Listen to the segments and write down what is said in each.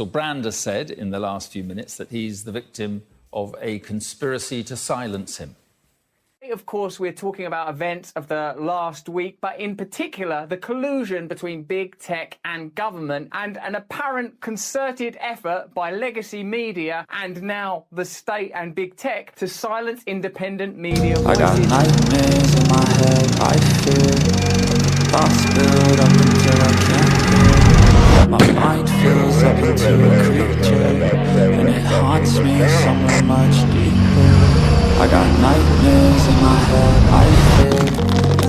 Russell Brand has said in the last few minutes that he's the victim of a conspiracy to silence him. Of course, we're talking about events of the last week, but in particular, the collusion between big tech and government and an apparent concerted effort by legacy media and now the state and big tech to silence independent media voices. I got nightmares in my head, I fear thoughts build up until I can't hear. That my mind fills up into a creature, and it haunts me somewhere much deeper. I got nightmares in my head, I fear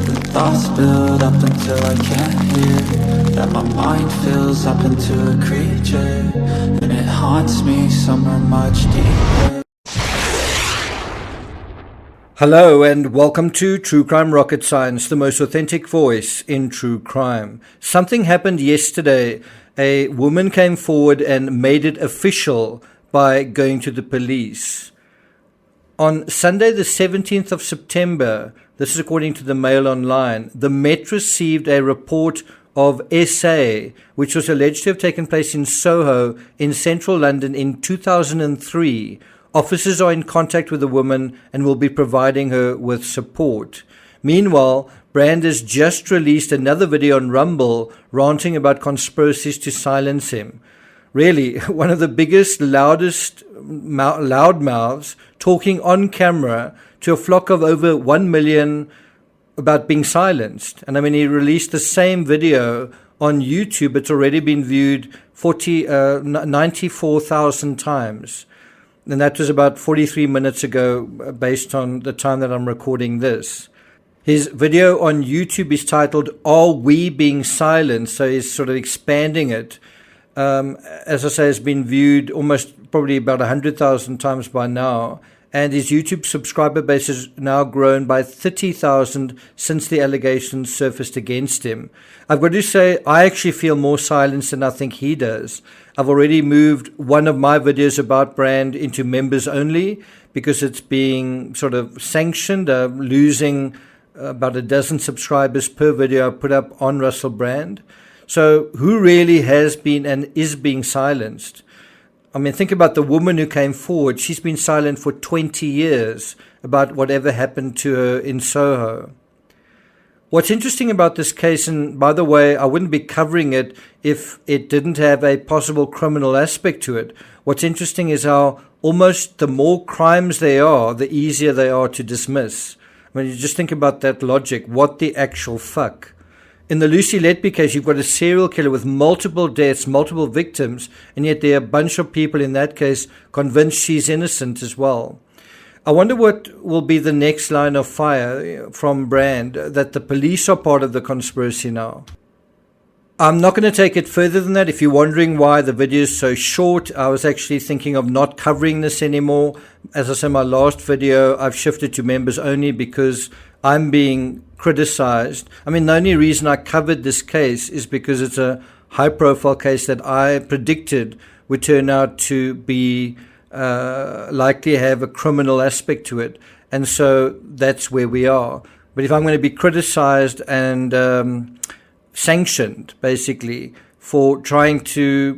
the thoughts build up until I can't hear. That my mind fills up into a creature, and it haunts me somewhere much deeper. Hello and welcome to True Crime Rocket Science, the most authentic voice in true crime. Something happened yesterday. A woman came forward and made it official by going to the police. On Sunday the 17th of September, this is according to the Mail Online, the Met received a report of SA, which was alleged to have taken place in Soho in central London in 2003. Officers are in contact with the woman and will be providing her with support. Meanwhile, Brand has just released another video on Rumble ranting about conspiracies to silence him. Really, one of the biggest, loudest loudmouths talking on camera to a flock of over 1 million about being silenced. And I mean, he released the same video on YouTube. It's already been viewed 94,000 times. And that was about 43 minutes ago, based on the time that I'm recording this. His video on YouTube is titled, Are We Being Silenced? So he's sort of expanding it. As I say, has been viewed almost probably about 100,000 times by now. And his YouTube subscriber base has now grown by 30,000 since the allegations surfaced against him. I've got to say, I actually feel more silenced than I think he does. I've already moved one of my videos about Brand into members only because it's being sort of sanctioned, losing about a dozen subscribers per video I put up on Russell Brand. So who really has been and is being silenced? I mean, think about the woman who came forward. She's been silent for 20 years about whatever happened to her in Soho. What's interesting about this case, and by the way, I wouldn't be covering it if it didn't have a possible criminal aspect to it. What's interesting is how almost the more crimes there are, the easier they are to dismiss. I mean, you just think about that logic. What the actual fuck? In the Lucy Letby case, you've got a serial killer with multiple deaths, multiple victims, and yet there are a bunch of people in that case convinced she's innocent as well. I wonder what will be the next line of fire from Brand, that the police are part of the conspiracy now. I'm not going to take it further than that. If you're wondering why the video is so short, I was actually thinking of not covering this anymore. As I said, my last video, I've shifted to members only because I'm being criticized. I mean, the only reason I covered this case is because it's a high-profile case that I predicted would turn out to be likely have a criminal aspect to it. And so that's where we are. But if I'm going to be criticized and sanctioned, basically, for trying to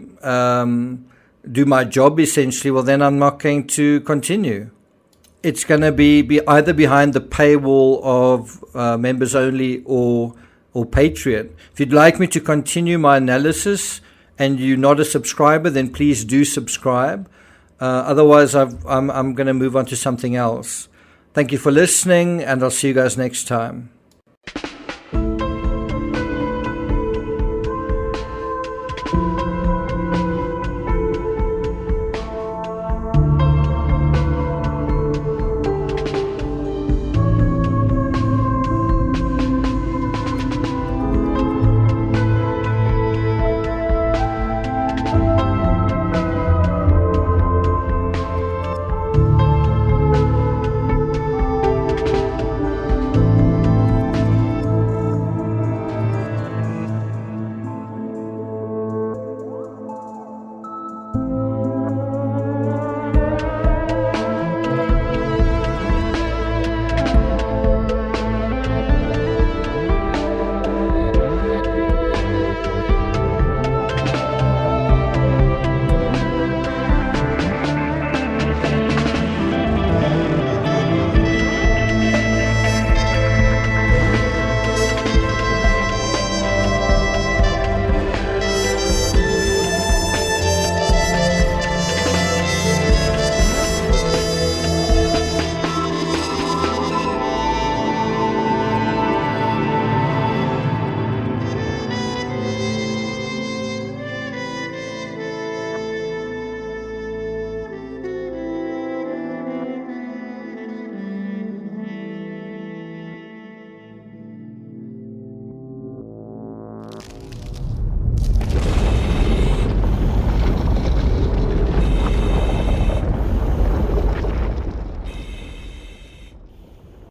do my job, essentially, well, then I'm not going to continue. It's going to be either behind the paywall of members only or Patreon. If you'd like me to continue my analysis and you're not a subscriber, then please do subscribe. Otherwise, I'm going to move on to something else. Thank you for listening, and I'll see you guys next time.